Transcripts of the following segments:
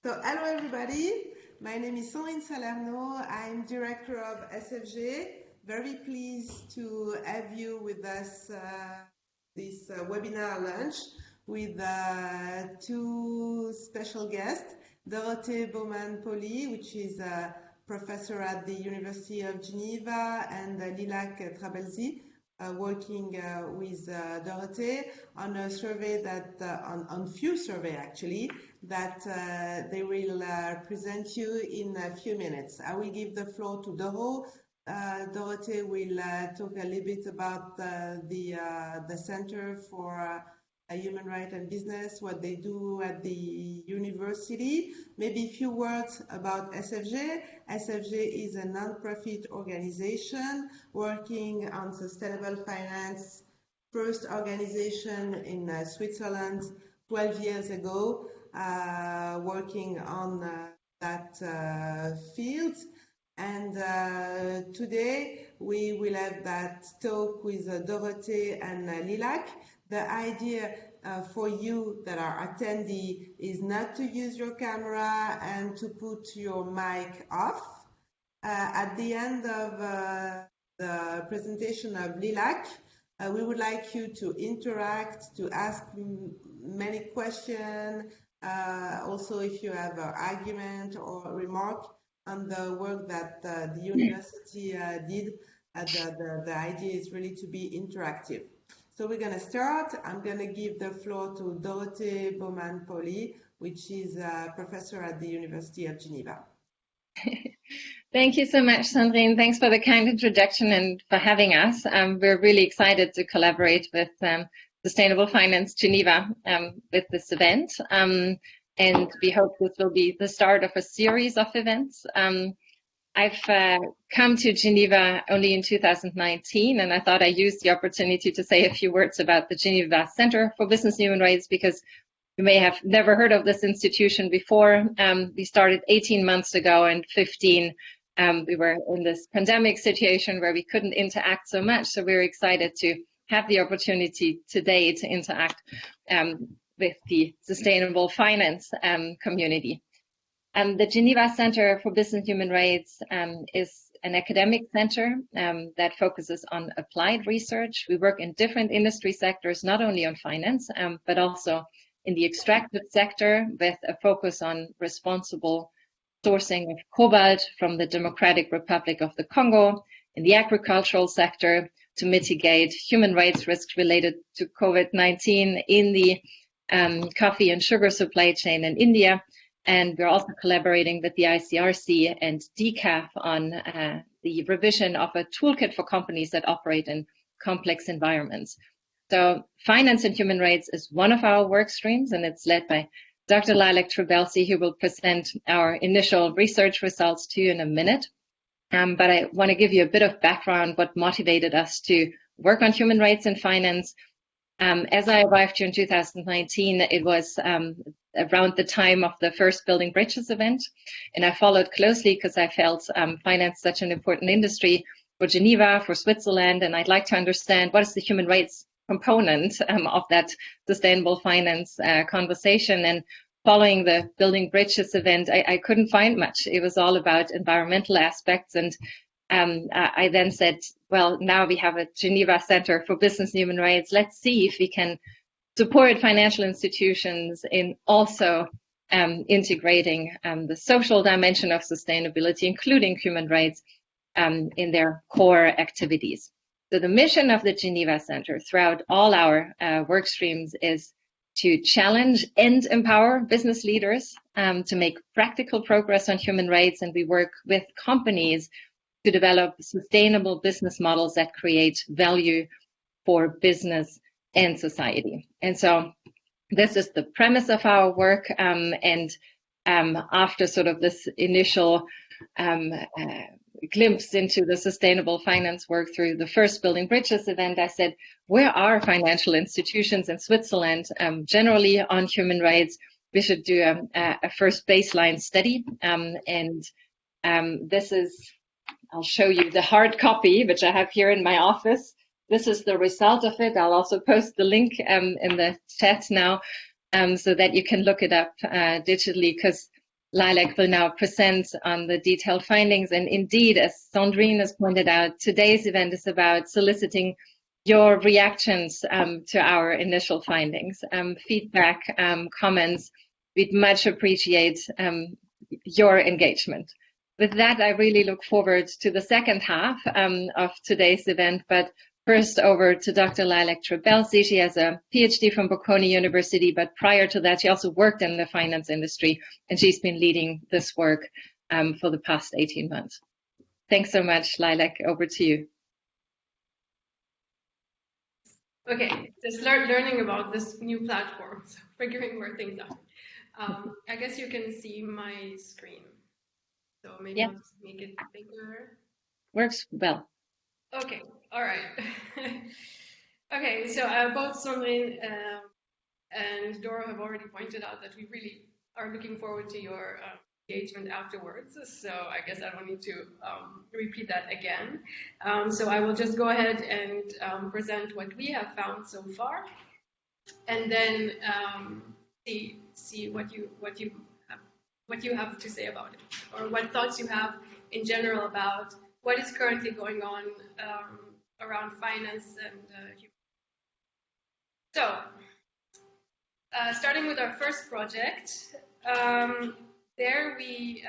So hello everybody, my name is Sandrine Salerno, I'm director of SFG. Very pleased to have you with us this webinar lunch with two special guests, Dorothée Baumann-Pauly, which is a professor at the University of Geneva, and Lilac Trabelsi, working with Dorothée on a survey that, on few survey actually, that they will present you in a few minutes. I will give the floor to Doro. Dorothée will talk a little bit about the Center for Human Rights and Business, what they do at the university. Maybe a few words about SFG. SFG is a non-profit organization working on sustainable finance, first organization in Switzerland 12 years ago, working on that field. And today we will have that talk with Dorothée and Lilac. The idea for you that are attendee is not to use your camera and to put your mic off. At the end of the presentation of Lilac, we would like you to interact, to ask many questions. Also, if you have an argument or a remark on the work that the university did, the idea is really to be interactive. So we're going to start. I'm going to give the floor to Dorothée Baumann-Pauly, which is a professor at the University of Geneva. Thank you so much, Sandrine. Thanks for the kind introduction and for having us. We're really excited to collaborate with Sustainable Finance Geneva with this event. And we hope this will be the start of a series of events. I've come to Geneva only in 2019, and I thought I'd use the opportunity to say a few words about the Geneva Center for Business and Human Rights, because you may have never heard of this institution before. We started 18 months ago, and 15, we were in this pandemic situation where we couldn't interact so much, so we're excited to have the opportunity today to interact with the sustainable finance community. The Geneva Center for Business and Human Rights is an academic center that focuses on applied research. We work in different industry sectors, not only on finance, but also in the extractive sector with a focus on responsible sourcing of cobalt from the Democratic Republic of the Congo, in the agricultural sector to mitigate human rights risks related to COVID-19 in the coffee and sugar supply chain in India. And we're also collaborating with the ICRC and DCAF on the revision of a toolkit for companies that operate in complex environments. So finance and human rights is one of our work streams, and it's led by Dr. Lilac Trabelsi, who will present our initial research results to you in a minute. But I want to give you a bit of background, what motivated us to work on human rights and finance. As I arrived here in 2019, it was around the time of the first Building Bridges event, and I followed closely because I felt finance such an important industry for Geneva, for Switzerland, and I'd like to understand what is the human rights component of that sustainable finance conversation. And following the Building Bridges event, I couldn't find much. It was all about environmental aspects, and I then said, well, now we have a Geneva Center for Business and Human Rights. Let's see if we can support financial institutions in also integrating the social dimension of sustainability, including human rights, in their core activities. So the mission of the Geneva Center throughout all our work streams is to challenge and empower business leaders to make practical progress on human rights, and we work with companies to develop sustainable business models that create value for business and society. And so this is the premise of our work. After sort of this initial glimpse into the sustainable finance work through the first Building Bridges event, I said, where are financial institutions in Switzerland generally on human rights? We should do a first baseline study. This is, I'll show you the hard copy, which I have here in my office. This is the result of it. I'll also post the link in the chat now so that you can look it up digitally, because Lilac will now present on the detailed findings. And indeed, as Sandrine has pointed out, today's event is about soliciting your reactions to our initial findings, feedback, comments. We'd much appreciate your engagement. With that, I really look forward to the second half of today's event, but first over to Dr. Lilac Trabelsi. She has a PhD from Bocconi University, but prior to that, she also worked in the finance industry, and she's been leading this work for the past 18 months. Thanks so much, Lilac. Over to you. Okay, just learning about this new platform, so figuring where things are. I guess you can see my screen. So maybe I'll just make it bigger. Works well. Okay, all right. Okay, so both Sandrine and Dora have already pointed out that we really are looking forward to your engagement afterwards. So I guess I don't need to repeat that again. So I will just go ahead and present what we have found so far, and then see what you have to say about it, or what thoughts you have in general about what is currently going on around finance and human. So, starting with our first project, there we,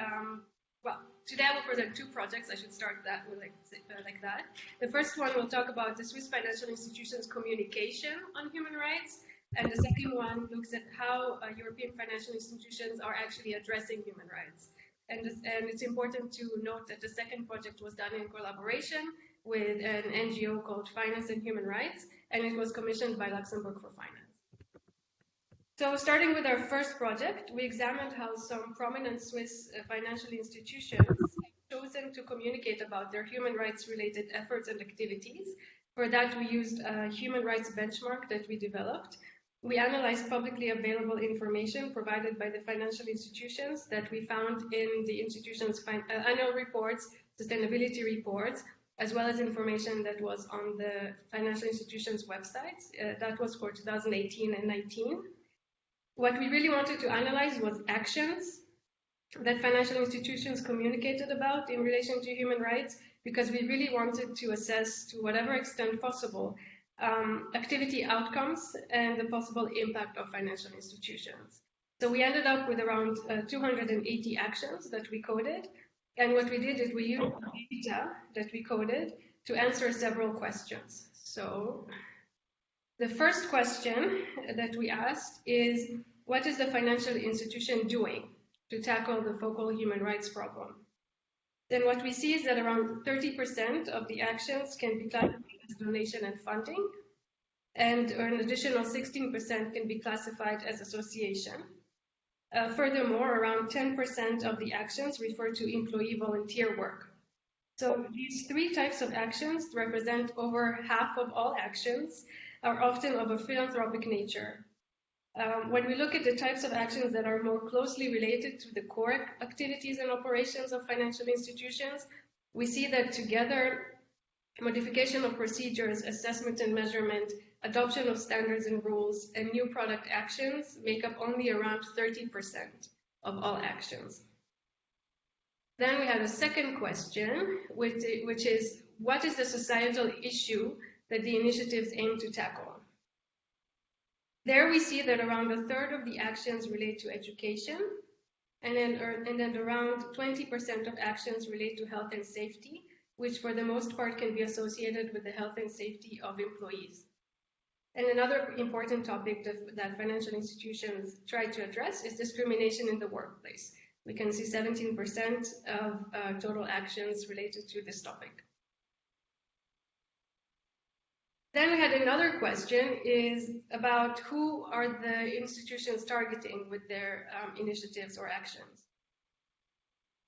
well, today I will present two projects. I should start that with like that. The first one will talk about the Swiss financial institutions' communication on human rights, and the second one looks at how European financial institutions are actually addressing human rights. And it's important to note that the second project was done in collaboration with an NGO called Finance and Human Rights, and it was commissioned by Luxembourg for Finance. So starting with our first project, we examined how some prominent Swiss financial institutions have chosen to communicate about their human rights related efforts and activities. For that, we used a human rights benchmark that we developed. We analyzed publicly available information provided by the financial institutions that we found in the institution's annual reports, sustainability reports, as well as information that was on the financial institutions' websites. That was for 2018 and 19. What we really wanted to analyze was actions that financial institutions communicated about in relation to human rights, because we really wanted to assess, to whatever extent possible, activity outcomes and the possible impact of financial institutions. So we ended up with around 280 actions that we coded. And what we did is we used data that we coded to answer several questions. So the first question that we asked is, what is the financial institution doing to tackle the focal human rights problem? Then what we see is that around 30% of the actions can be classified as donation and funding, and an additional 16% can be classified as association. Furthermore, around 10% of the actions refer to employee volunteer work. So these three types of actions represent over half of all actions, are often of a philanthropic nature. When we look at the types of actions that are more closely related to the core activities and operations of financial institutions, we see that together, modification of procedures, assessment and measurement, adoption of standards and rules, and new product actions make up only around 30% of all actions. Then we have a second question, which is, what is the societal issue that the initiatives aim to tackle? There we see that around a third of the actions relate to education, and then around 20% of actions relate to health and safety, which for the most part can be associated with the health and safety of employees. And another important topic that financial institutions try to address is discrimination in the workplace. We can see 17% of total actions related to this topic. Then we had another question is about who are the institutions targeting with their initiatives or actions.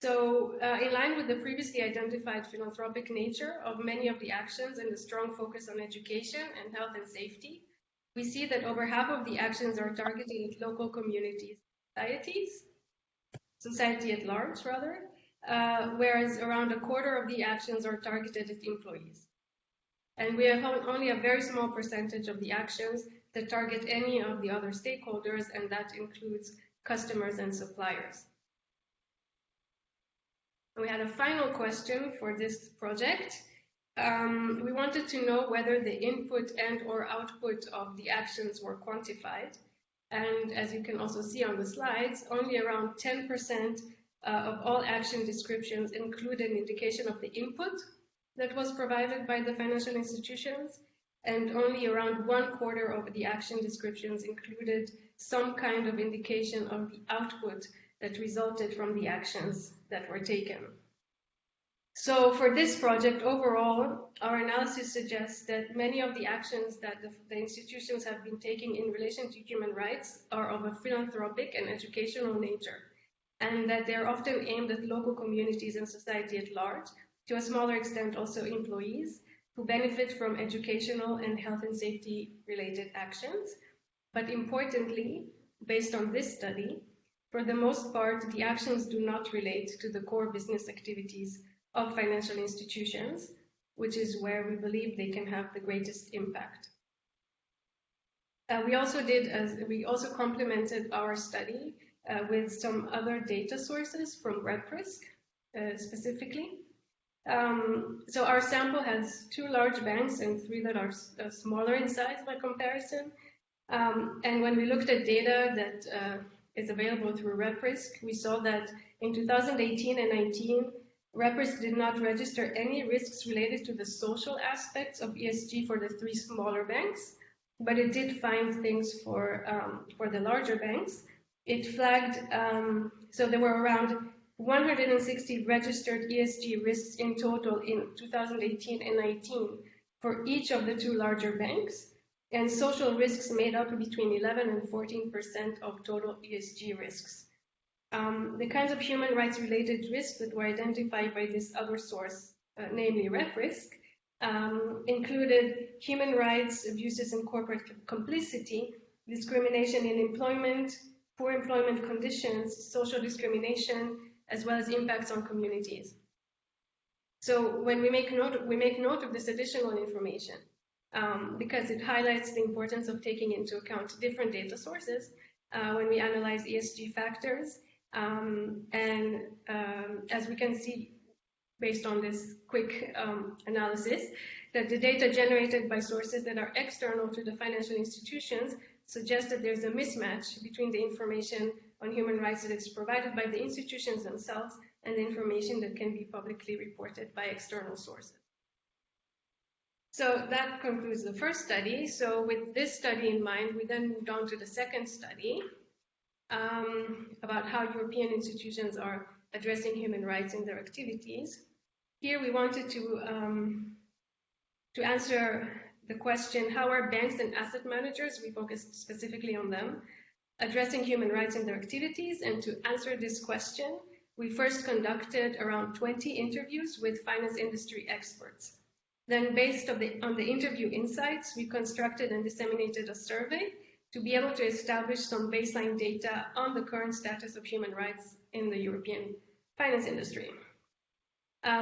So in line with the previously identified philanthropic nature of many of the actions and the strong focus on education and health and safety, we see that over half of the actions are targeting local communities, society at large rather, whereas around a quarter of the actions are targeted at employees. And we have only a very small percentage of the actions that target any of the other stakeholders, and that includes customers and suppliers. And we had a final question for this project. We wanted to know whether the input and or output of the actions were quantified. And as you can also see on the slides, only around 10% of all action descriptions include an indication of the input that was provided by the financial institutions, and only around 1/4 of the action descriptions included some kind of indication of the output that resulted from the actions that were taken. So for this project overall, our analysis suggests that many of the actions that the institutions have been taking in relation to human rights are of a philanthropic and educational nature, and that they're often aimed at local communities and society at large, to a smaller extent also employees, who benefit from educational and health and safety related actions. But importantly, based on this study, for the most part, the actions do not relate to the core business activities of financial institutions, which is where we believe they can have the greatest impact. We also complemented our study with some other data sources from RepRisk specifically. So our sample has 2 large banks and 3 that are smaller in size by comparison. And when we looked at data that is available through RepRisk, we saw that in 2018 and 19, RepRisk did not register any risks related to the social aspects of ESG for the 3 smaller banks, but it did find things for the larger banks. It flagged, so there were around 160 registered ESG risks in total in 2018 and 19 for each of the 2 larger banks, and social risks made up between 11 and 14% of total ESG risks. The kinds of human rights related risks that were identified by this other source, namely RepRisk, included human rights abuses and corporate complicity, discrimination in employment, poor employment conditions, social discrimination, as well as impacts on communities. So when we make note of this additional information, because it highlights the importance of taking into account different data sources when we analyze ESG factors. As we can see, based on this quick analysis, that the data generated by sources that are external to the financial institutions suggest that there's a mismatch between the information on human rights that is provided by the institutions themselves and the information that can be publicly reported by external sources. So that concludes the first study. So with this study in mind, we then moved on to the second study about how European institutions are addressing human rights in their activities. Here we wanted to answer the question, how are banks and asset managers, we focused specifically on them, addressing human rights in their activities? And to answer this question, we first conducted around 20 interviews with finance industry experts. Then based on the interview insights, we constructed and disseminated a survey to be able to establish some baseline data on the current status of human rights in the European finance industry.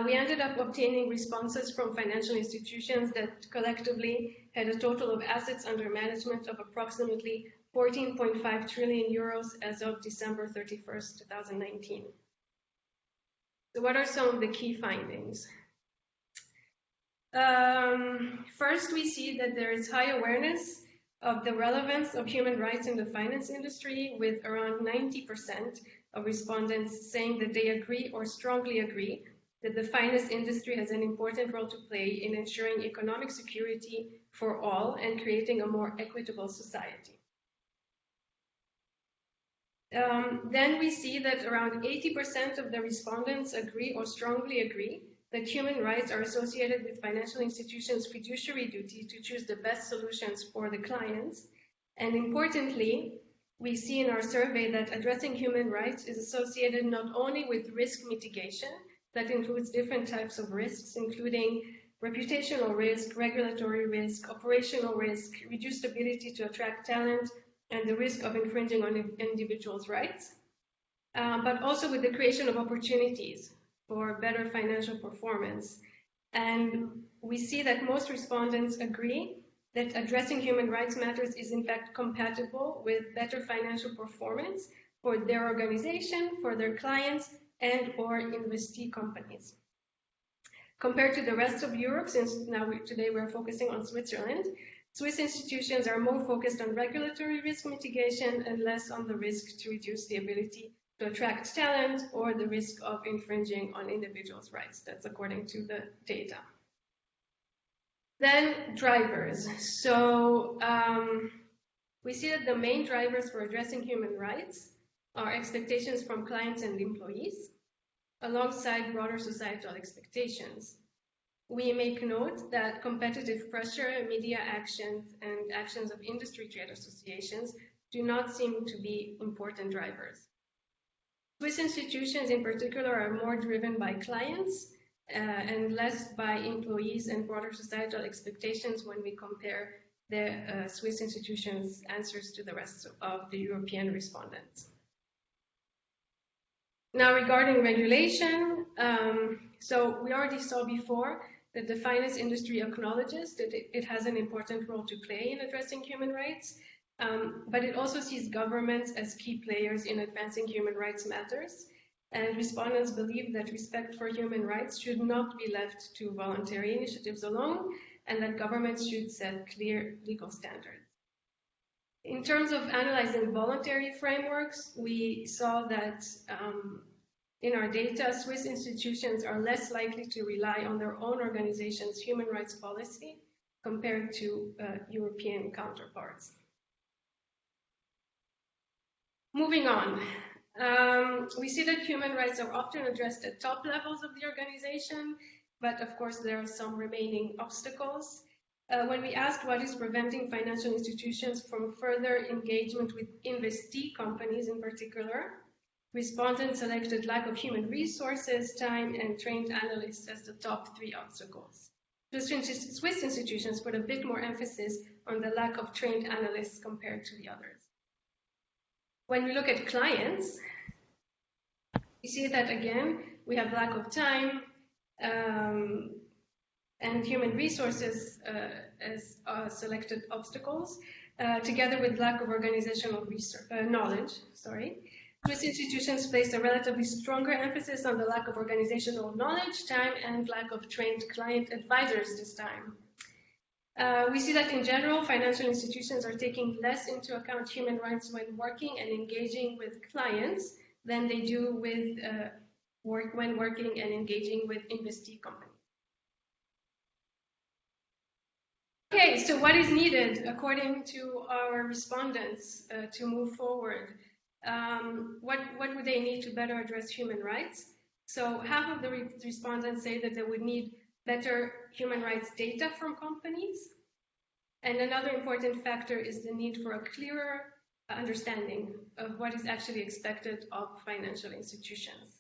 We ended up obtaining responses from financial institutions that collectively had a total of assets under management of approximately 14.5 trillion euros as of December 31st, 2019. So what are some of the key findings? First, we see that there is high awareness of the relevance of human rights in the finance industry, with around 90% of respondents saying that they agree or strongly agree that the finance industry has an important role to play in ensuring economic security for all and creating a more equitable society. Then we see that around 80% of the respondents agree or strongly agree that human rights are associated with financial institutions' fiduciary duty to choose the best solutions for the clients. And importantly, we see in our survey that addressing human rights is associated not only with risk mitigation, that includes different types of risks, including reputational risk, regulatory risk, operational risk, reduced ability to attract talent, and the risk of infringing on individuals' rights, but also with the creation of opportunities for better financial performance. And we see that most respondents agree that addressing human rights matters is in fact compatible with better financial performance for their organization, for their clients, and or investee companies. Compared to the rest of Europe, since today we're focusing on Switzerland, Swiss institutions are more focused on regulatory risk mitigation and less on the risk to reduce the ability to attract talent or the risk of infringing on individuals' rights. That's according to the data. Then drivers. So we see that the main drivers for addressing human rights are expectations from clients and employees, alongside broader societal expectations. We make note that competitive pressure, media actions, and actions of industry trade associations do not seem to be important drivers. Swiss institutions in particular are more driven by clients and less by employees and broader societal expectations when we compare the Swiss institutions' answers to the rest of the European respondents. Now, regarding regulation, so we already saw before that the finance industry acknowledges that it has an important role to play in addressing human rights, but it also sees governments as key players in advancing human rights matters. And respondents believe that respect for human rights should not be left to voluntary initiatives alone, and that governments should set clear legal standards. In terms of analyzing voluntary frameworks, we saw that in our data, Swiss institutions are less likely to rely on their own organization's human rights policy compared to European counterparts. Moving on, we see that human rights are often addressed at top levels of the organization, but of course there are some remaining obstacles. When we asked what is preventing financial institutions from further engagement with investee companies in particular, respondents selected lack of human resources, time, and trained analysts as the top 3 obstacles. Swiss institutions put a bit more emphasis on the lack of trained analysts compared to the others. When we look at clients, we see that again, we have lack of time and human resources as selected obstacles, together with lack of organizational knowledge. Swiss institutions place a relatively stronger emphasis on the lack of organizational knowledge, time, and lack of trained client advisors this time. We see that in general, financial institutions are taking less into account human rights when working and engaging with clients than they do with when working and engaging with investee companies. Okay, so what is needed according to our respondents to move forward? What would they need to better address human rights? So half of the respondents say that they would need better human rights data from companies. And another important factor is the need for a clearer understanding of what is actually expected of financial institutions.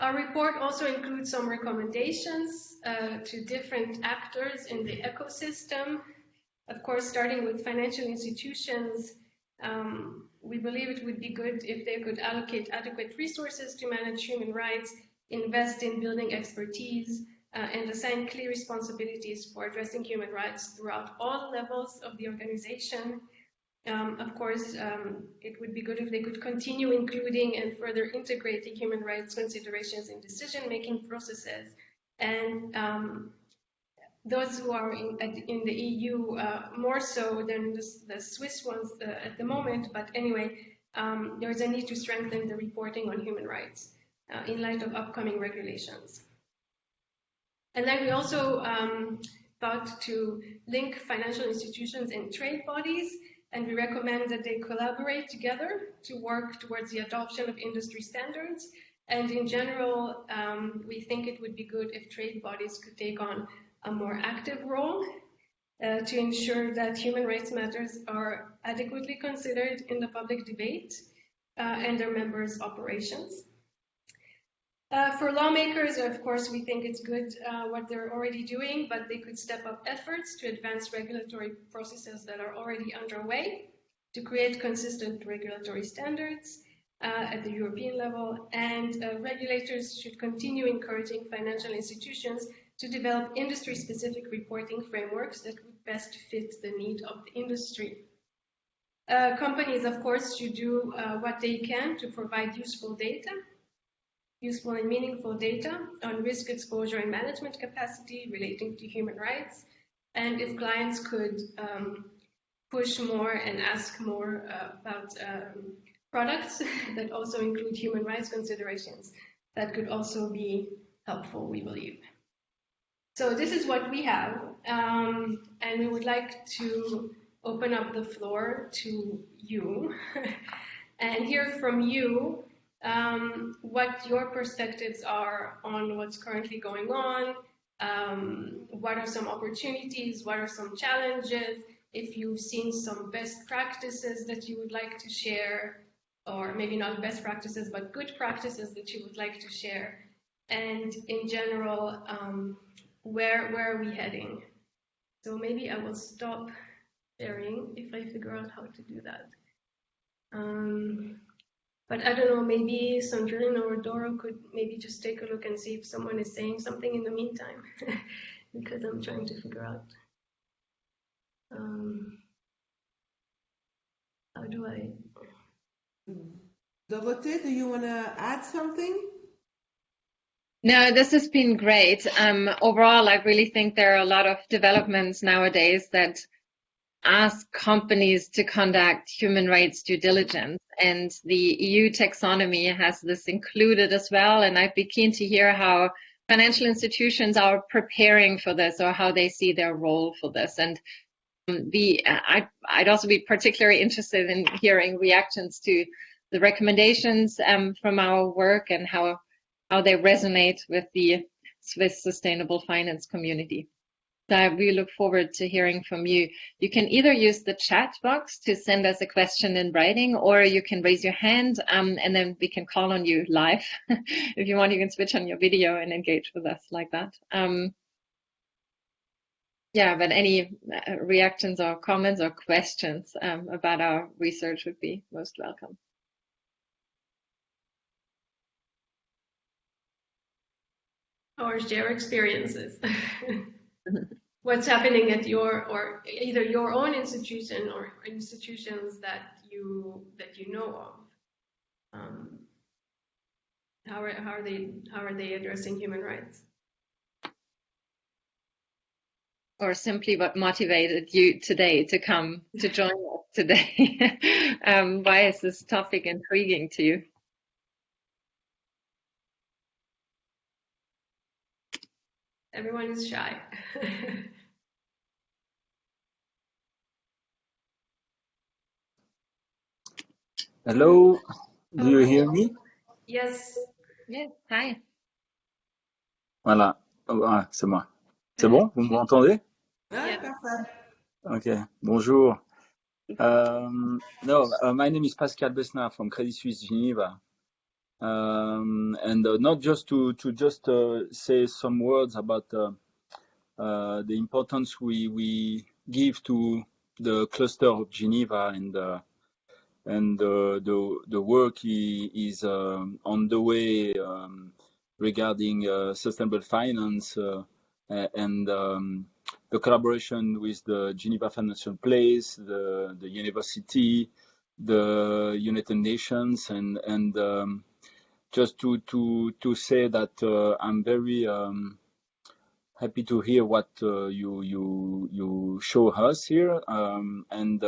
Our report also includes some recommendations to different actors in the ecosystem. Of course, starting with financial institutions, we believe it would be good if they could allocate adequate resources to manage human rights, invest in building expertise, and assign clear responsibilities for addressing human rights throughout all levels of the organization. Of course, it would be good if they could continue including and further integrating human rights considerations in decision-making processes. And those who are in the EU more so than the Swiss ones at the moment, but anyway, there is a need to strengthen the reporting on human rights in light of upcoming regulations. And then we also thought to link financial institutions and trade bodies, and we recommend that they collaborate together to work towards the adoption of industry standards. And in general, we think it would be good if trade bodies could take on a more active role to ensure that human rights matters are adequately considered in the public debate and their members' operations. For lawmakers, of course, we think it's good what they're already doing, but they could step up efforts to advance regulatory processes that are already underway to create consistent regulatory standards at the European level, and regulators should continue encouraging financial institutions to develop industry-specific reporting frameworks that would best fit the need of the industry. Companies, of course, should do what they can to provide useful data useful and meaningful data on risk exposure and management capacity relating to human rights, and if clients could push more and ask more about products that also include human rights considerations, that could also be helpful, we believe. So this is what we have, and we would like to open up the floor to you and hear from you what your perspectives are on what's currently going on, what are some opportunities, what are some challenges, if you've seen some best practices that you would like to share, or maybe not best practices, but good practices that you would like to share. And in general, where are we heading? So maybe I will stop sharing if I figure out how to do that. But I don't know, maybe Sandrine or Doro could maybe just take a look and see if someone is saying something in the meantime, because I'm trying to figure out. How do I? Dorothée, do you want to add something? No, this has been great. Overall, I really think there are a lot of developments nowadays that ask companies to conduct human rights due diligence, and the EU taxonomy has this included as well. And I'd be keen to hear how financial institutions are preparing for this, or how they see their role for this. And I'd also be particularly interested in hearing reactions to the recommendations from our work and how they resonate with the Swiss sustainable finance community. So I really look forward to hearing from you. You can either use the chat box to send us a question in writing, or you can raise your hand and then we can call on you live. If you want, you can switch on your video and engage with us like that. Yeah, but any reactions or comments or questions about our research would be most welcome. Or share experiences. What's happening at your, or either your own institution or institutions that you know of. How are they addressing human rights? Or simply what motivated you today to come to join us today? Why is this topic intriguing to you? Everyone is shy. Hello, do you hear me? Yes. Yes, hi. Voilà, c'est moi. C'est bon? Vous m'entendez? Yeah, perfect. Okay, bonjour. My name is Pascal Bester from Credit Suisse Geneva. And not just to say some words about the importance we give to the cluster of Geneva and the work is on the way regarding sustainable finance and the collaboration with the Geneva Financial Place, the university, the United Nations, and just to say that I'm very happy to hear what you show us here, and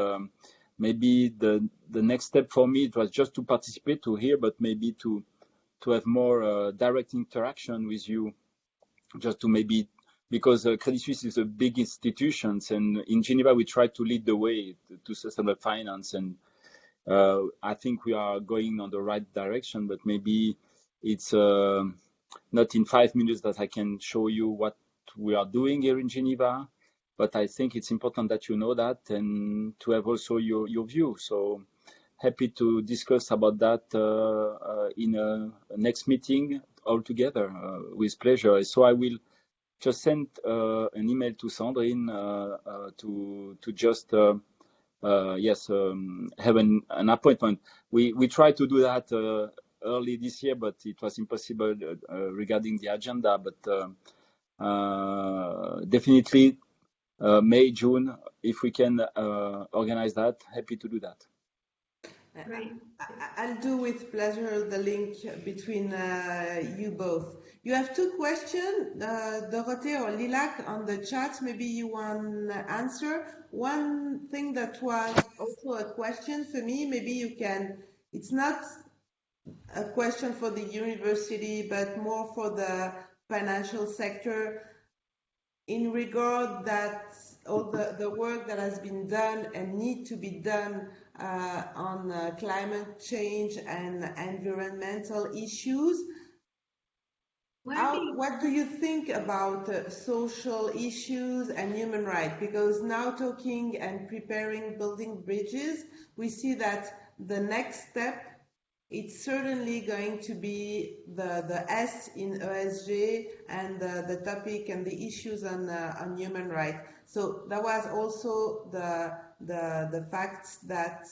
maybe the next step for me, it was just to participate, to hear, but maybe to have more direct interaction with you, just to maybe, because Credit Suisse is a big institution, and in Geneva we try to lead the way to sustainable finance, and I think we are going on the right direction, but maybe it's not in 5 minutes that I can show you what we are doing here in Geneva, but I think it's important that you know that and to have also your view. So happy to discuss about that in a next meeting all together with pleasure. So I will just send an email to Sandrine to just have an appointment. We tried to do that early this year, but it was impossible regarding the agenda. But definitely May, June, if we can organize that, happy to do that. Great. I'll do with pleasure the link between you both. You have two questions, Dorothée or Lilac, on the chat. Maybe you want to answer. One thing that was also a question for me, maybe you can, it's not a question for the university, but more for the financial sector, in regard that all the work that has been done and need to be done on climate change and environmental issues. What do you think about social issues and human rights? Because now talking and preparing building bridges, we see that the next step, it's certainly going to be the S in ESG and the topic and the issues on human rights. So that was also the fact that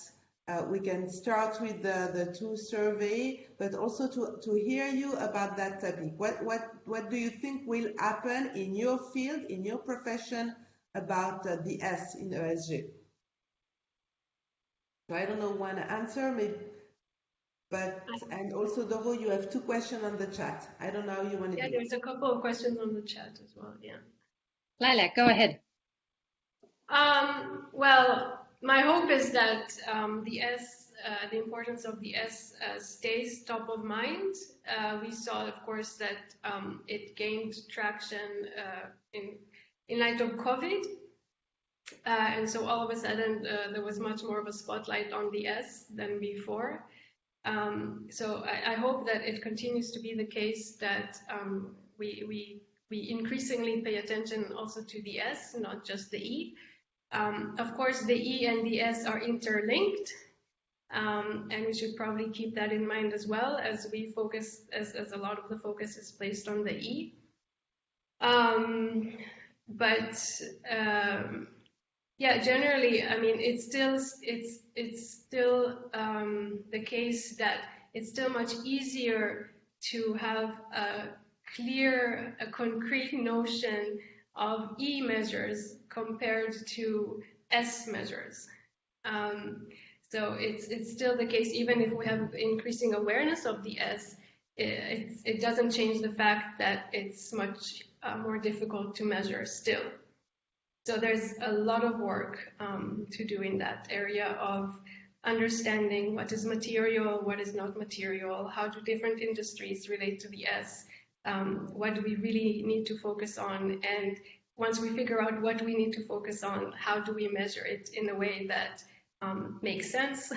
we can start with the two survey, but also to hear you about that topic. What do you think will happen in your field, in your profession, about the S in ESG? So I don't know one answer, maybe. But, and also, Doro, you have two questions on the chat. I don't know how you want to do it. Yeah, there's a couple of questions on the chat as well, yeah. Lilac, go ahead. Well, my hope is that the importance of the S stays top of mind. We saw, of course, that it gained traction in light of COVID. And so all of a sudden, there was much more of a spotlight on the S than before. So I hope that it continues to be the case that we increasingly pay attention also to the S, not just the E. Of course, the E and the S are interlinked, and we should probably keep that in mind as well as we focus, as a lot of the focus is placed on the E. Yeah, generally, I mean, it's still the case that it's still much easier to have a concrete notion of E measures compared to S measures. So it's still the case, even if we have increasing awareness of the S, it doesn't change the fact that it's much more difficult to measure still. So there's a lot of work to do in that area of understanding what is material, what is not material, how do different industries relate to the S, what do we really need to focus on, and once we figure out what we need to focus on, how do we measure it in a way that makes sense,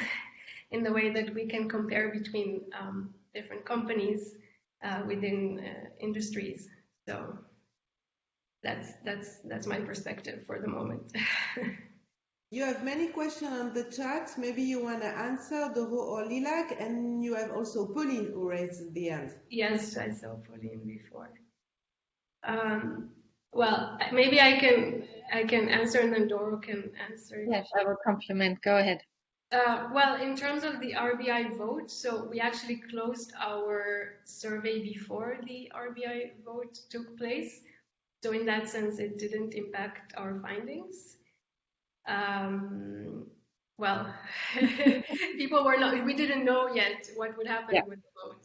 in the way that we can compare between different companies within industries. So that's my perspective for the moment. You have many questions on the chat. Maybe you want to answer, Doro or Lilac, and you have also Pauline who raised the hand. Yes, I saw Pauline before. Well, maybe I can answer and then Doro can answer. Yes, I will compliment. Go ahead. Well, in terms of the RBI vote, so we actually closed our survey before the RBI vote took place. So in that sense, it didn't impact our findings. Well, we didn't know yet what would happen with the vote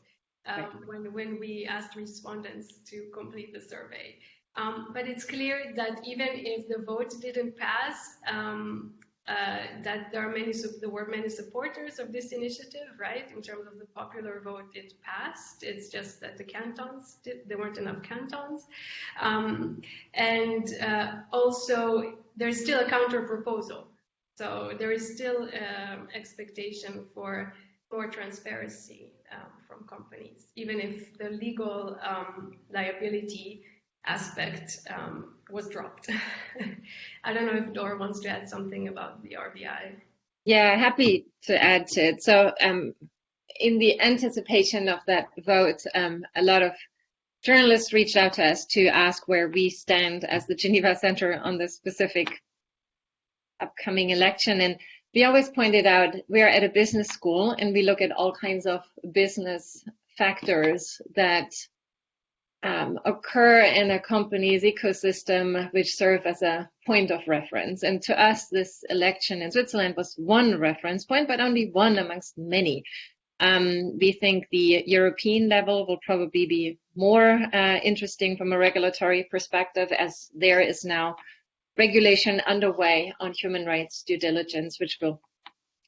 when we asked respondents to complete the survey. But it's clear that even if the vote didn't pass, that there were many supporters of this initiative, right? In terms of the popular vote, it passed. It's just that the cantons there weren't enough cantons, and also there's still a counter proposal. So there is still expectation for more transparency from companies, even if the legal liability aspect was dropped. I don't know if Dora wants to add something about the RBI. Yeah, happy to add to it. So in the anticipation of that vote, a lot of journalists reached out to us to ask where we stand as the Geneva Center on the specific upcoming election. And we always pointed out we are at a business school and we look at all kinds of business factors that occur in a company's ecosystem which serve as a point of reference. And to us, this election in Switzerland was one reference point, but only one amongst many. We think the European level will probably be more interesting from a regulatory perspective, as there is now regulation underway on human rights due diligence, which will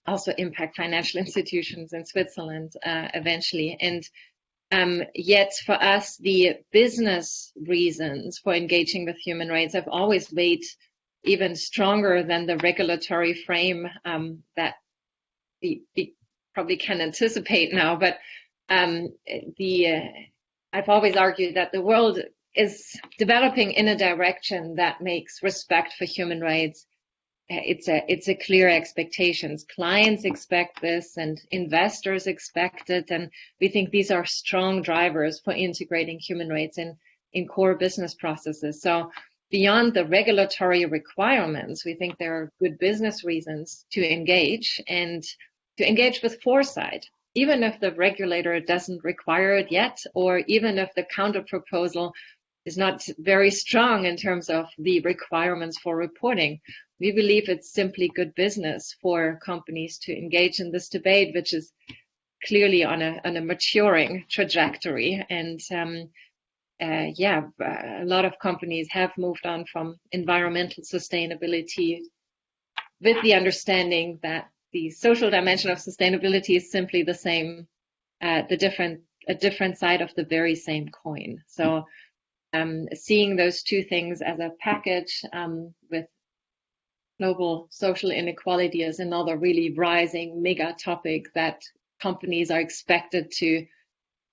also impact financial institutions in Switzerland eventually. And yet for us, the business reasons for engaging with human rights have always weighed even stronger than the regulatory frame that we probably can anticipate now. But I've always argued that the world is developing in a direction that makes respect for human rights. It's a clear expectations. Clients expect this and investors expect it. And we think these are strong drivers for integrating human rights in core business processes. So beyond the regulatory requirements, we think there are good business reasons to engage, and to engage with foresight, even if the regulator doesn't require it yet, or even if the counter proposal is not very strong in terms of the requirements for reporting. We believe it's simply good business for companies to engage in this debate, which is clearly on a maturing trajectory. And a lot of companies have moved on from environmental sustainability with the understanding that the social dimension of sustainability is simply the same, a different side of the very same coin. So seeing those two things as a package with global social inequality as another really rising mega topic that companies are expected to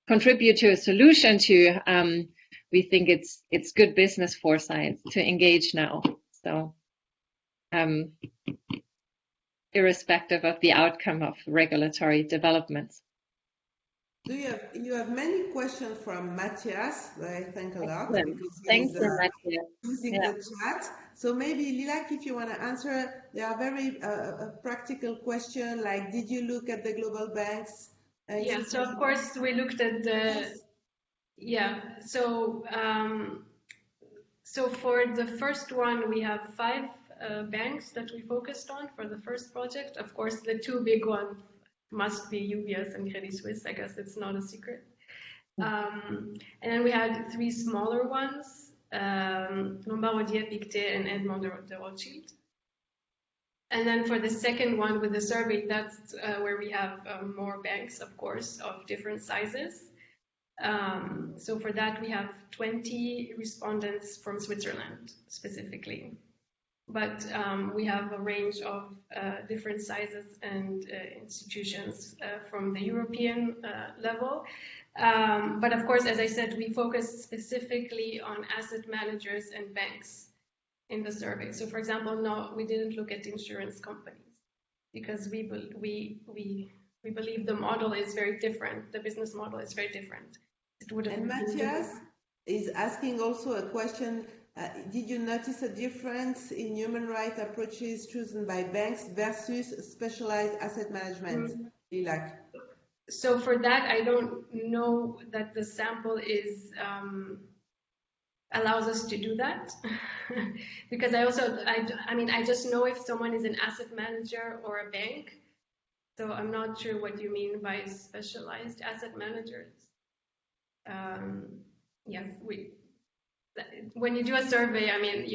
contribute to a solution to, we think it's good business foresight to engage now. So irrespective of the outcome of regulatory developments. You have many questions from Matthias that I thank a lot. Thank you, Matthias. Using the chat. So maybe Lilac, if you want to answer, there are very practical questions like, did you look at the global banks? Yeah, so of course we looked at the, so for the first one, we have 5 banks that we focused on for the first project. Of course, the 2 big ones must be UBS and Credit Suisse. I guess it's not a secret. And then we had 3 smaller ones, Lombard Odier, Pictet, and Edmond de Rothschild. And then for the second one with the survey, that's where we have more banks, of course, of different sizes. So for that, we have 20 respondents from Switzerland specifically. But we have a range of different sizes and institutions from the European level. But of course, as I said, we focus specifically on asset managers and banks in the survey. So for example, no, we didn't look at insurance companies because we believe the model is very different. The business model is very different. And Matthias is asking also a question. Did you notice a difference in human rights approaches chosen by banks versus specialized asset management? Lilac. So for that, I don't know that the sample is allows us to do that because I just know if someone is an asset manager or a bank. So I'm not sure what you mean by specialized asset managers. When you do a survey, I mean,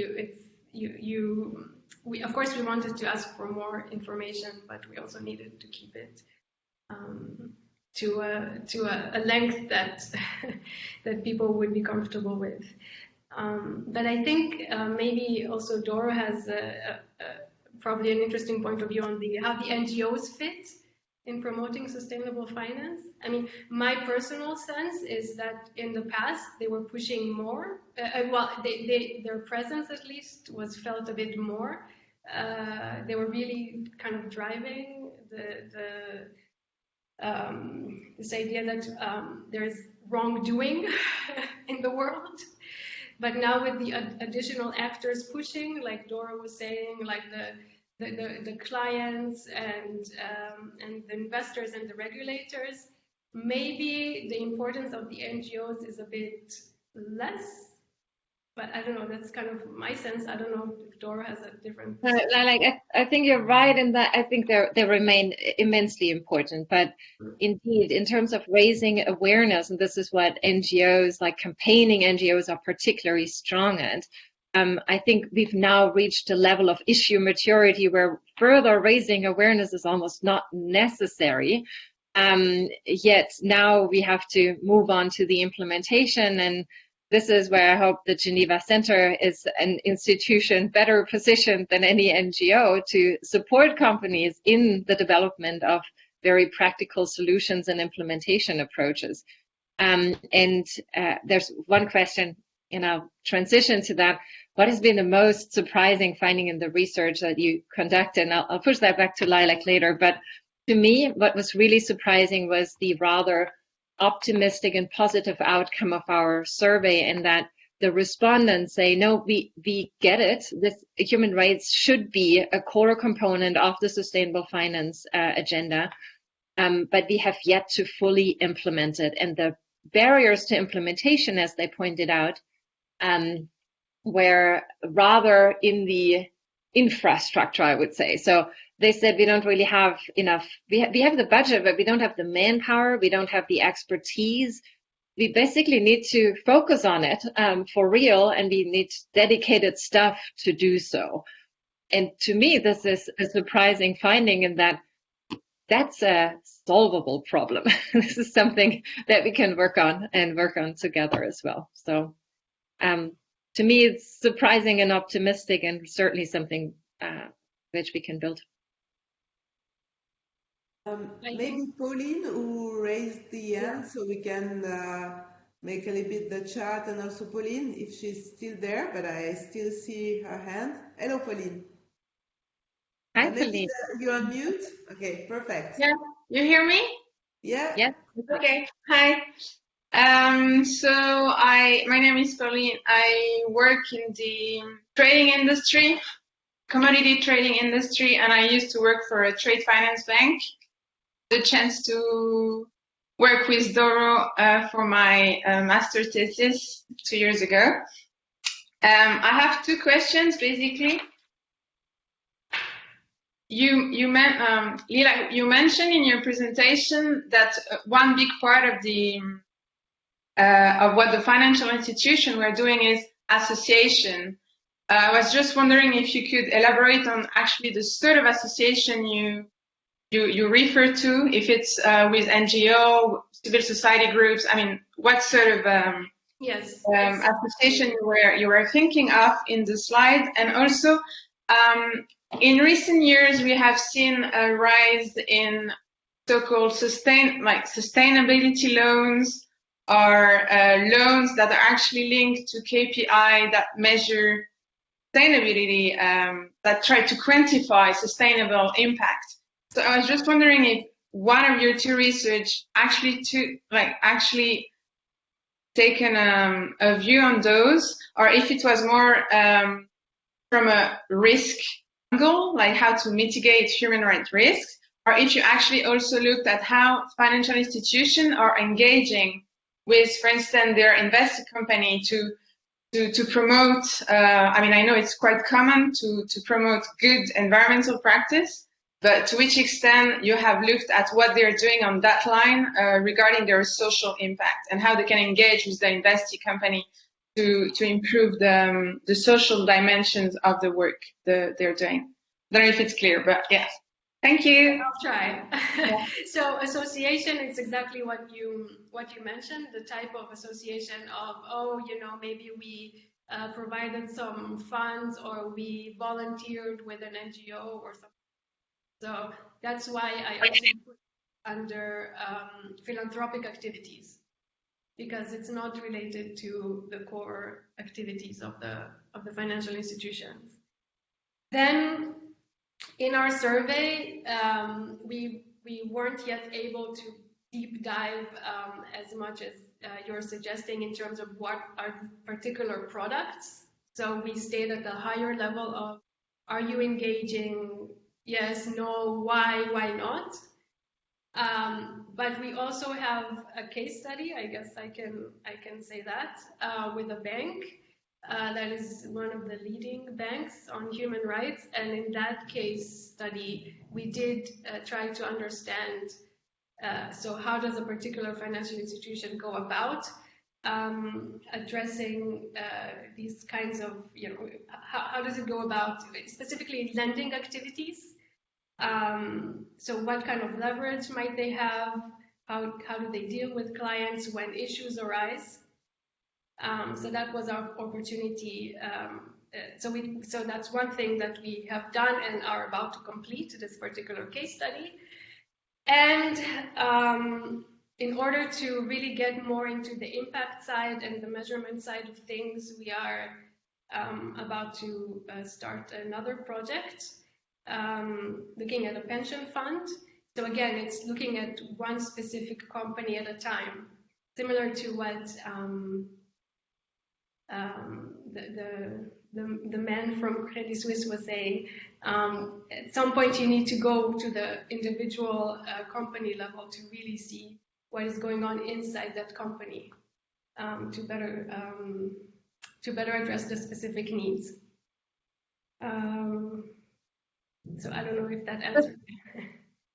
we of course we wanted to ask for more information, but we also needed to keep it to a length that that people would be comfortable with. But I think maybe also Doro has probably an interesting point of view on how the NGOs fit in promoting sustainable finance. I mean, my personal sense is that in the past they were pushing more. Their presence at least was felt a bit more. They were really kind of driving this idea that there's wrongdoing in the world. But now with the additional actors pushing, like Dora was saying, like the clients and the investors and the regulators, maybe the importance of the NGOs is a bit less. But I don't know, that's kind of my sense. I don't know if Dora has a different I think you're right in that. I think they remain immensely important. But indeed, in terms of raising awareness, and this is what NGOs, like campaigning NGOs, are particularly strong at, I think we've now reached a level of issue maturity where further raising awareness is almost not necessary. Yet now we have to move on to the implementation, and this is where I hope the Geneva Center is an institution better positioned than any NGO to support companies in the development of very practical solutions and implementation approaches. There's one question, and I'll transition to that. What has been the most surprising finding in the research that you conducted? And I'll push that back to Lilac later. But to me, what was really surprising was the rather optimistic and positive outcome of our survey, and that the respondents say, no, we get it. This human rights should be a core component of the sustainable finance agenda, but we have yet to fully implement it. And the barriers to implementation, as they pointed out, were rather in the infrastructure, I would say. So they said we don't really have enough. We have the budget, but we don't have the manpower. We don't have the expertise. We basically need to focus on it for real, and we need dedicated staff to do so. And to me, this is a surprising finding in that that's a solvable problem. This is something that we can work on together as well. So to me, it's surprising and optimistic, and certainly something which we can build. Maybe Pauline, who raised the hand, so we can make a little bit the chat, and also Pauline, if she's still there, but I still see her hand. Hello, Pauline. Hi, Pauline. You're on mute? Okay, perfect. Yeah, you hear me? Yeah. Yes. Okay, hi. My name is Pauline. I work in the trading industry, commodity trading industry, and I used to work for a trade finance bank. The chance to work with Doro for my master's thesis 2 years ago. I have two questions, basically. You mentioned in your presentation that one big part of the of what the financial institution were doing is association. I was just wondering if you could elaborate on actually the sort of association you refer to, if it's with NGO, civil society groups. I mean, what sort of association you were thinking of in the slide, and also in recent years we have seen a rise in so-called sustainability loans, or loans that are actually linked to KPI that measure sustainability, that try to quantify sustainable impact. So I was just wondering if one of your two research actually taken a view on those, or if it was more from a risk angle, like how to mitigate human rights risks, or if you actually also looked at how financial institutions are engaging with, for instance, their invested company to promote. I mean, I know it's quite common to promote good environmental practice, but to which extent you have looked at what they're doing on that line regarding their social impact, and how they can engage with the investee company to improve the social dimensions of the work they're doing. I don't know if it's clear, but yeah. Thank you. I'll try. Yeah. So association is exactly what you mentioned, the type of association of, maybe we provided some funds, or we volunteered with an NGO or something. So that's why I also put under philanthropic activities, because it's not related to the core activities of the financial institutions. Then in our survey, we weren't yet able to deep dive as much as you're suggesting in terms of what are particular products. So we stayed at the higher level of, are you engaging? Yes, no, why not? But we also have a case study, I guess I can say that, with a bank that is one of the leading banks on human rights. And in that case study, we did try to understand, so how does a particular financial institution go about addressing these kinds of, how does it go about specifically lending activities? So what kind of leverage might they have? How do they deal with clients when issues arise? So that was our opportunity. So that's one thing that we have done and are about to complete, this particular case study. And in order to really get more into the impact side and the measurement side of things, we are about to start another project looking at a pension fund. So again, it's looking at one specific company at a time, similar to what the man from Credit Suisse was saying. At some point, you need to go to the individual company level to really see what is going on inside that company to better address the specific needs. So I don't know if that answered.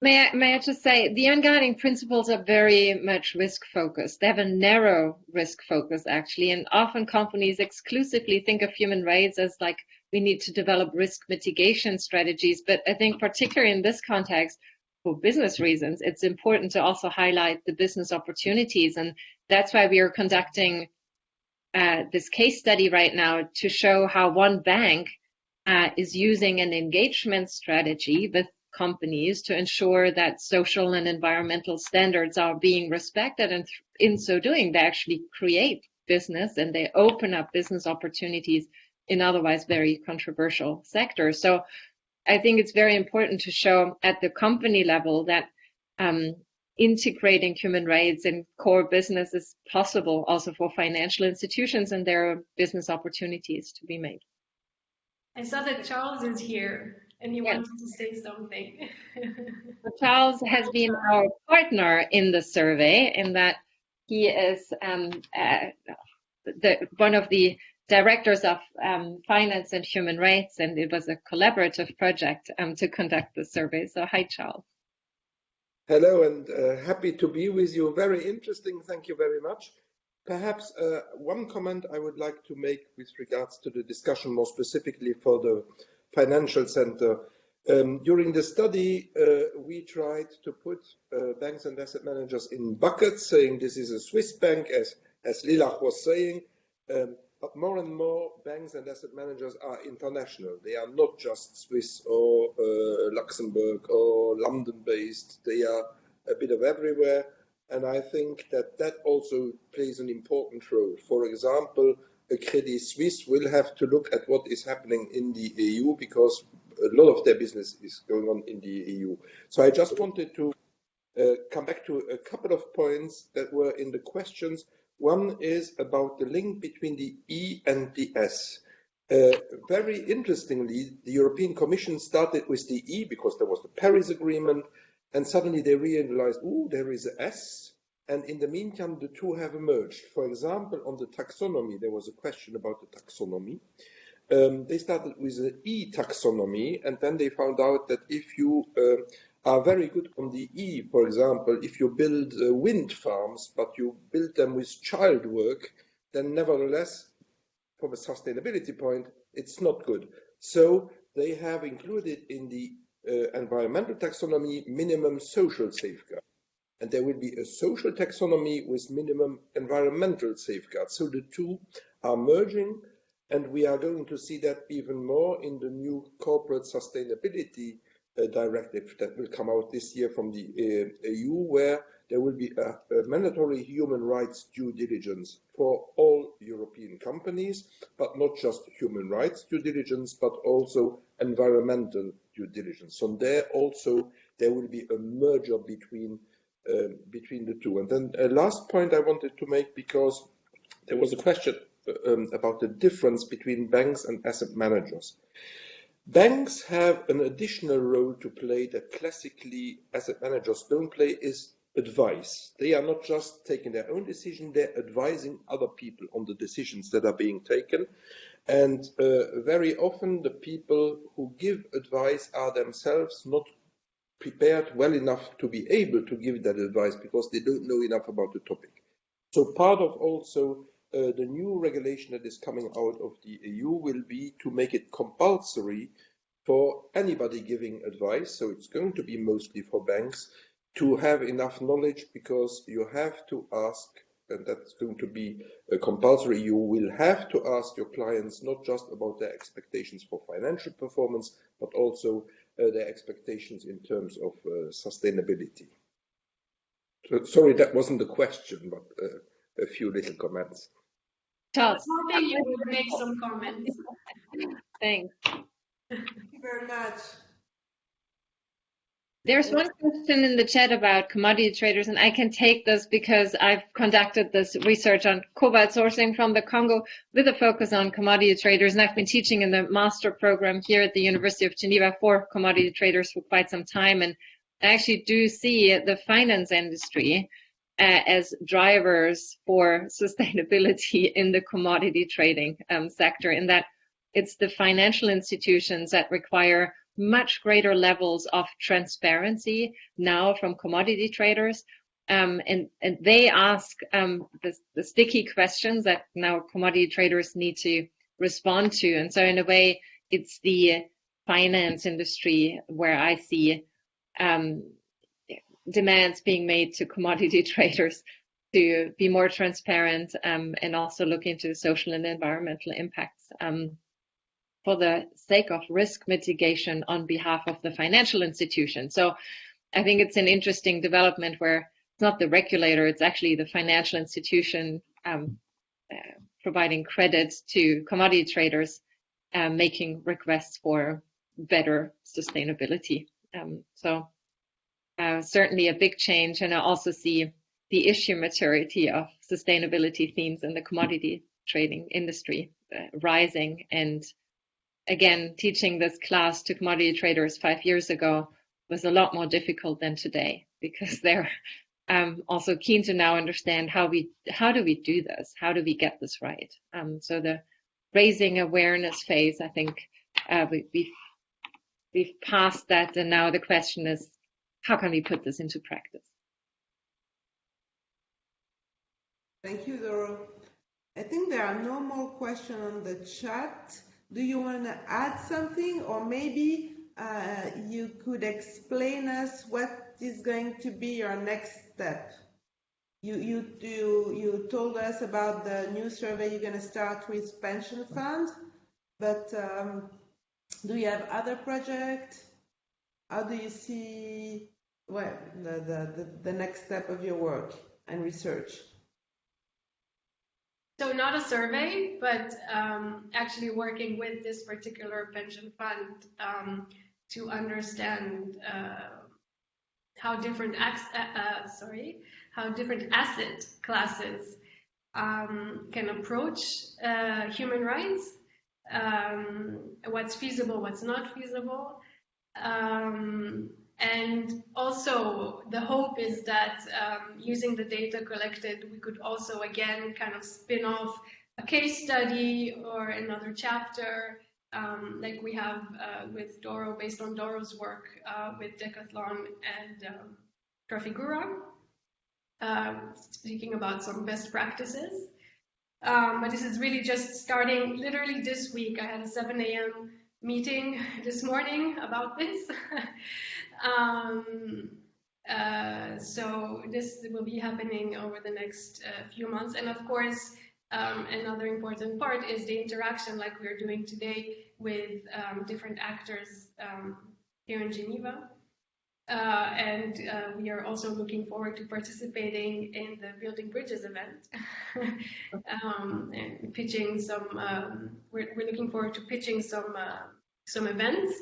May I just say, the UN principles are very much risk focused. They have a narrow risk focus, actually, and often companies exclusively think of human rights as like, we need to develop risk mitigation strategies. But I think particularly in this context, for business reasons, it's important to also highlight the business opportunities. And that's why we are conducting this case study right now to show how one bank is using an engagement strategy with companies to ensure that social and environmental standards are being respected, and in so doing they actually create business and they open up business opportunities in otherwise very controversial sectors. So I think it's very important to show at the company level that integrating human rights in core business is possible also for financial institutions, and there are business opportunities to be made. I saw that Charles is here and he wanted to say something. Charles has been our partner in the survey in that he is one of the directors of finance and human rights, and it was a collaborative project to conduct the survey. So hi, Charles. Hello, and happy to be with you. Very interesting. Thank you very much. Perhaps one comment I would like to make with regards to the discussion more specifically for the Financial Center. During the study, we tried to put banks and asset managers in buckets, saying this is a Swiss bank, as Lilach was saying. But more and more banks and asset managers are international. They are not just Swiss or Luxembourg or London-based. They are a bit of everywhere. And I think that also plays an important role. For example, a Credit Suisse will have to look at what is happening in the EU, because a lot of their business is going on in the EU. So I just wanted to come back to a couple of points that were in the questions. One is about the link between the E and the S. Very interestingly, the European Commission started with the E because there was the Paris Agreement, and suddenly they realized, oh, there is an S. And in the meantime, the two have emerged. For example, on the taxonomy, there was a question about the taxonomy. They started with the E taxonomy, and then they found out that if you are very good on the E, for example, if you build wind farms, but you build them with child work, then nevertheless, from a sustainability point, it's not good. So they have included in the environmental taxonomy minimum social safeguards. And there will be a social taxonomy with minimum environmental safeguards. So the two are merging, and we are going to see that even more in the new corporate sustainability directive that will come out this year from the EU, where there will be a mandatory human rights due diligence for all European companies, but not just human rights due diligence, but also environmental due diligence. So there also there will be a merger between the two. And then a last point I wanted to make, because there was a question about the difference between banks and asset managers. Banks have an additional role to play that classically asset managers don't play, is advice. They are not just taking their own decision, they're advising other people on the decisions that are being taken. And very often the people who give advice are themselves not prepared well enough to be able to give that advice because they don't know enough about the topic. So part of also the new regulation that is coming out of the EU will be to make it compulsory for anybody giving advice, so it's going to be mostly for banks, to have enough knowledge, because you have to ask, and that's going to be compulsory, you will have to ask your clients not just about their expectations for financial performance, but also their expectations in terms of sustainability. So, sorry, that wasn't the question, but a few little comments. Charles. I was hoping you would make some comments. Thanks. Thank you very much. There's one question in the chat about commodity traders, and I can take this because I've conducted this research on cobalt sourcing from the Congo with a focus on commodity traders, and I've been teaching in the master program here at the University of Geneva for commodity traders for quite some time, and I actually do see the finance industry as drivers for sustainability in the commodity trading sector, in that it's the financial institutions that require much greater levels of transparency now from commodity traders, and they ask the sticky questions that now commodity traders need to respond to. And so in a way, it's the finance industry where I see demands being made to commodity traders to be more transparent and also look into social and environmental impacts for the sake of risk mitigation on behalf of the financial institution. So I think it's an interesting development where it's not the regulator, it's actually the financial institution providing credit to commodity traders, making requests for better sustainability. So certainly a big change, and I also see the issue maturity of sustainability themes in the commodity trading industry rising. And again, teaching this class to commodity traders 5 years ago was a lot more difficult than today, because they're also keen to now understand how do we do this? How do we get this right? So the raising awareness phase, I think we've passed that, and now the question is, how can we put this into practice? Thank you, Doro. I think there are no more questions on the chat. Do you want to add something, or maybe you could explain us what is going to be your next step? You told us about the new survey you're going to start with pension fund, but do you have other projects? How do you see the next step of your work and research? So not a survey, but actually working with this particular pension fund to understand how different asset classes can approach human rights, what's feasible, what's not feasible. And also the hope is that using the data collected, we could also again kind of spin off a case study or another chapter, like we have with Doro, based on Doro's work with Decathlon and Trafigura, speaking about some best practices. But this is really just starting literally this week. I had a 7 a.m. meeting this morning about this. So this will be happening over the next few months. And of course, another important part is the interaction, like we're doing today, with different actors here in Geneva. And we are also looking forward to participating in the Building Bridges event and pitching some. We're looking forward to pitching some events.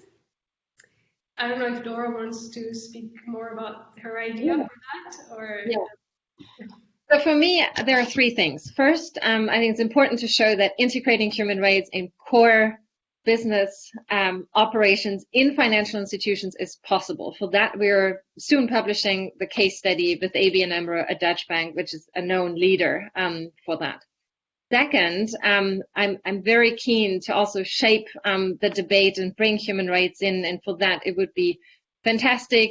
I don't know if Dora wants to speak more about her idea for that, or. Yeah. So for me, there are three things. First, I think it's important to show that integrating human rights in core business operations in financial institutions is possible. For that, we're soon publishing the case study with ABN AMRO, a Dutch bank, which is a known leader for that. Second, I'm very keen to also shape the debate and bring human rights in, and for that it would be fantastic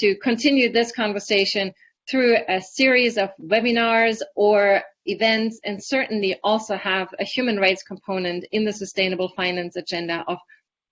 to continue this conversation through a series of webinars or events, and certainly also have a human rights component in the sustainable finance agenda of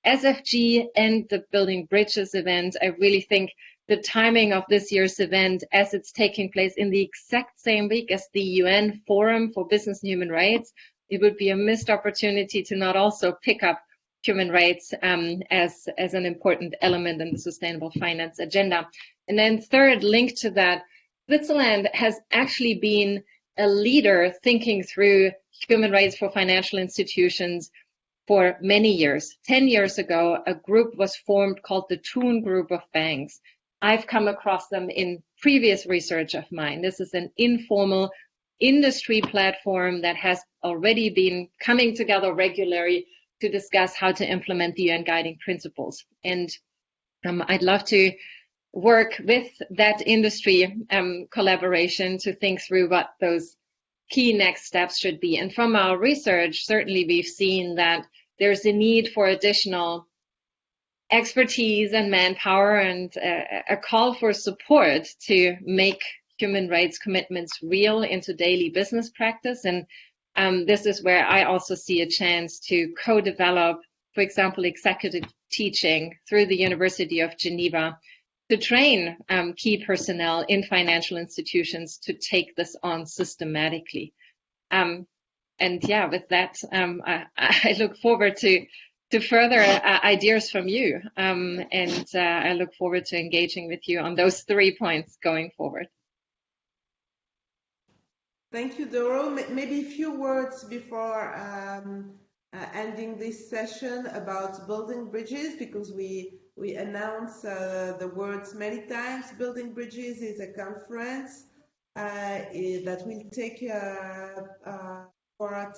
SFG and the Building Bridges event. I really think the timing of this year's event, as it's taking place in the exact same week as the UN Forum for Business and Human Rights, it would be a missed opportunity to not also pick up human rights as an important element in the sustainable finance agenda. And then third, linked to that, Switzerland has actually been a leader thinking through human rights for financial institutions for many years. 10 years ago, a group was formed called the Thun Group of Banks. I've come across them in previous research of mine. This is an informal industry platform that has already been coming together regularly to discuss how to implement the UN guiding principles. And I'd love to work with that industry collaboration to think through what those key next steps should be. And from our research, certainly we've seen that there's a need for additional expertise and manpower, and a call for support to make human rights commitments real into daily business practice. And this is where I also see a chance to co-develop, for example, executive teaching through the University of Geneva to train key personnel in financial institutions to take this on systematically. And yeah, with that, I look forward to further ideas from you, and I look forward to engaging with you on those 3 points going forward. Thank you, Doro. Maybe a few words before ending this session about building bridges, because we announced the words many times. Building Bridges is a conference that will take part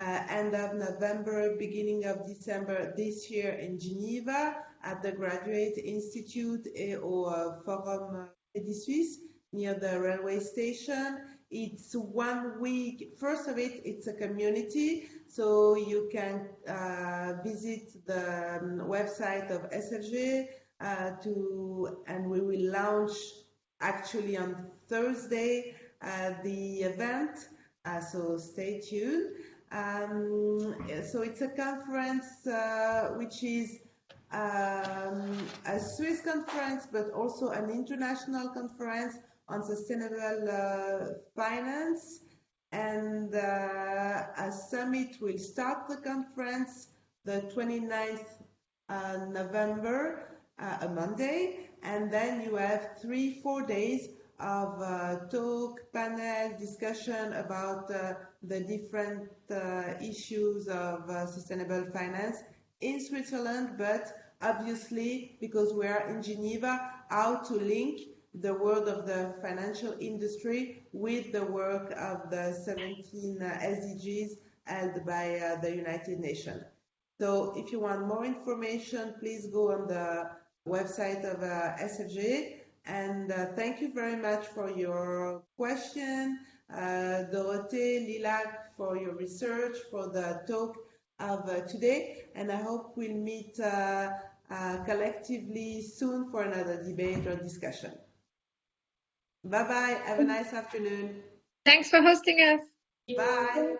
end of November, beginning of December this year in Geneva at the Graduate Institute or Forum des Suisses near the railway station. It's 1 week. First of it, it's a community, so you can visit the website of SFG and we will launch actually on Thursday the event, so stay tuned. So it's a conference which is a Swiss conference, but also an international conference on sustainable finance, and a summit will start the conference the 29th November, a Monday, and then you have 3-4 days of talk, panel, discussion about the different issues of sustainable finance in Switzerland, but obviously, because we are in Geneva, how to link the world of the financial industry with the work of the 17 SDGs held by the United Nations. So if you want more information, please go on the website of SFG. And thank you very much for your question, Dorothée, Lilac, for your research, for the talk of today. And I hope we'll meet collectively soon for another debate or discussion. Bye-bye. Have a nice afternoon. Thanks for hosting us. Bye.